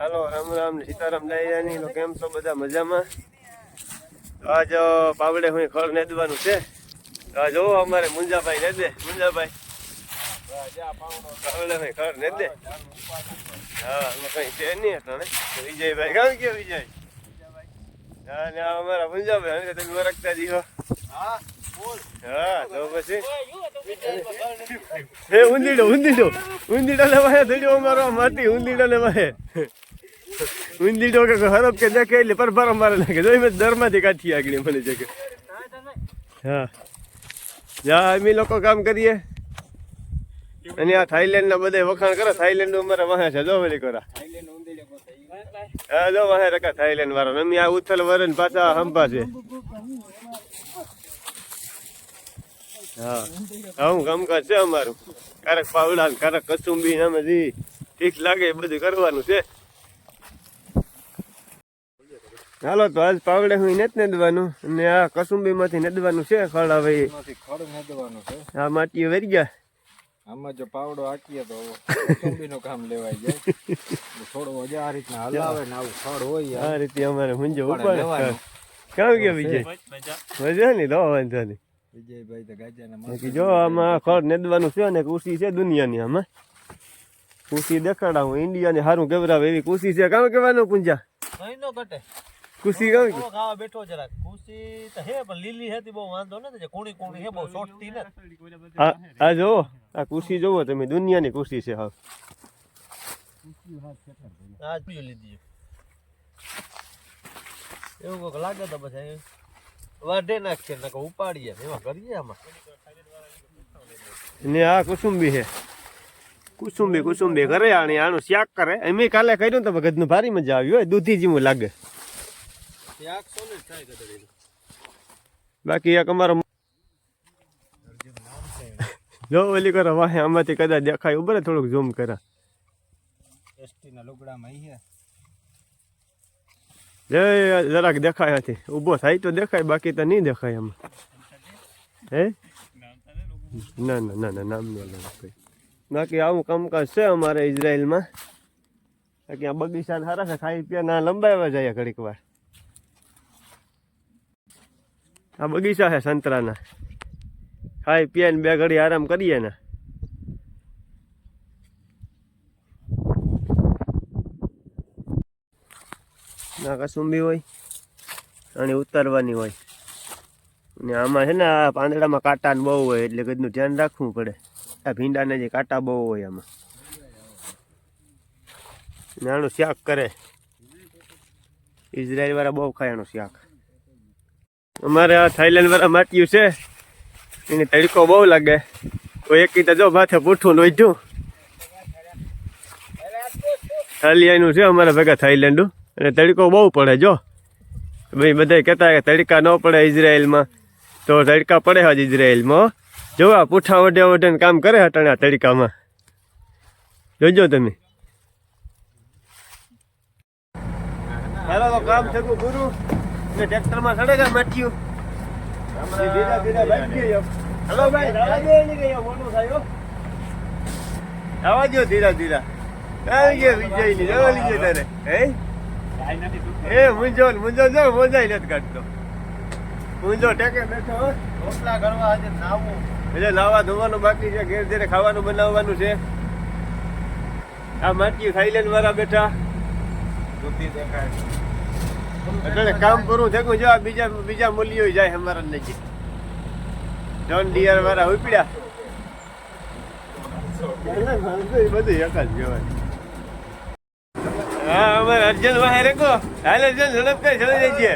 હાલો રામ રામ સીતારામ દાયાની તો કેમ છો બધા મજામાં? આજ પાવડે હું ખડ નેદવાનું છે. આ જો અમારે મુંજાભાઈ નેદે. મુંજાભાઈ પાવડે હું ખડ નેદે. હા કઈ છે નહીં એટલે વિજયભાઈ કામ કે વિજય હા ને અમારા મુંજાભાઈ તમે વરખતા દીધો. હા તો પછી હે ઊંધીડો લેવાય થયો અમારો માટી ઊંધીડો લેવાય ઊંધીડો કે હરફ કે દેખે એટલે પરફાર મારે લાગે જો મેં દરમાંથી કાઢી આગળ મને જગ્યા. હા જા અમે લોકો કામ કરીએ અને આ થાઈલેન્ડ ના બધા વખાણ કરે. થાઈલેન્ડ અમારા વાહે છે જો વળી કરા. હા જો વાહે રખા થાઈલેન્ડ વાળા અમે આ ઉથલ વરે પાછા હંપા છે. હા હું કામકાજ છે અમારું. ક્યારેક પાવડા ક્યારેક કચુંબી અમે જે ઠીક લાગે એ બધું કરવાનું છે. હાલો તો આજ પાવડે હું નથી નેદવાનું અને આ કસુંબી માંથી નેદવાનું છે. ખડ હવે આ માટી વેરી ગયા. આમાં જો પાવડો હાકીએ તો કસુંબીનું કામ લેવાય જાય. થોડો આ રીતના હલાવે ને આવું ખડ હોય આ રીતે અમારે હુંજો ઉપર કામ કે વિજય મજા નહીં તો વાંધો નહીં. વિજયભાઈ તો ગાજાના જો આમાં ખડ નેદવાનું છે ને કુશી છે દુનિયાની. આમાં કુશી દેખાડાવું ઇન્ડિયાને સારું કેવરાવે એવી કુશી છે. કામ કેવાનું પૂંજા મહિનો ઘટે ખુશી કામ ખાવા બેઠો જરાક ખુશી તો હે પણ લીલી હતી બહુ વાંધો નથી. કુણી કુણી હે બહુ સોટતી ને. આ જો આ ખુશી જોવો તમે દુનિયાની ખુશી છે. હા આજ લીધી એવું કોક લાગે તો પછી વાઢે નાખીએ ને ઉપાડીએ એમાં કરીએ. આમાં ને આ કુસુંબી છે. કુસુંબી કરે આનું શાક કરે. એમ કાલે કર્યું તો ગધનું ભારી મજા આવી હોય. દૂધી જેવું લાગે. બાકી એક અમારો જો ઓલી કરો વાહે આમાંથી કદાચ દેખાય ઉભરે થોડુંક ઝૂમ કરા. જરાક દેખાય હતી ઉભો થાય તો દેખાય બાકી તો નહીં દેખાય આમાં. હે ના નામ નહીં કઈ. બાકી આવું કામકાજ છે અમારે ઇઝરાયલમાં. બાકી આ બગીચા સારા છે. ખાઈ પીને ના લંબાવ્યા જાય ઘડીક વાર. આ બગીચા છે સંતરાના. ખાઈ પીએ ને બે ઘડી આરામ કરીએ ને. ના કસુંબી હોય અને ઉતારવાની હોય. ને આમાં છે ને આ પાંદડામાં કાંટા બહુ હોય એટલે કદનું ધ્યાન રાખવું પડે. આ ભીંડાને જે કાંટા બહુ હોય આમાં. ને આનું શાક કરે ઇઝરાયલ વાળા બહુ ખાય આનું શાક. અમારે આ થાઈલેન્ડ વાળા માટ્યું છે એને તડકો બહુ લાગે. તો એક તો જો માથે પૂઠું લોચ્યું થાલિયાનું છે અમારા ભેગા થાઈલેન્ડનું. અને તડકો બહુ પડે. જો ભાઈ બધા કહેતા કે તડકા ન પડે ઇઝરાયલમાં તો તડકા પડે જ ઇઝરાયલમાં. જો આ પૂઠા વઢે ને કામ કરે હટાણે આ તડકામાં. જોજો તમે. હાલો તો કામ થયું પૂરું ને ટ્રેક્ટરમાં ચડે ગયા માઠ્યું. હલો ભાઈ મોટું થાય આવા જો ધીરા ધીરા વિજય ની જવા લીજે તારે. હે મુંજો જો મોજાઈ નથી કાઢતો. મુંજો ટેકે બેઠો રોટલા કરવા આજે નાવું એટલે નાવા ધોવાનું બાકી છે. ઘેર ઘેરે ખાવાનું બનાવવાનું છે. આ માટી થાઈલેન્ડ વાળા બેઠા એટલે કામ પૂરું થયું. જો બીજા મૂલ્યો જાય અમારા નજીક. જોન ડિયર વાળા ઉપડ્યા બધું એક જ કહેવાય. હા અમારે અર્જન વાહે રેકો હાલ અર્જન ઝડપ કઈ ચડી જઈએ.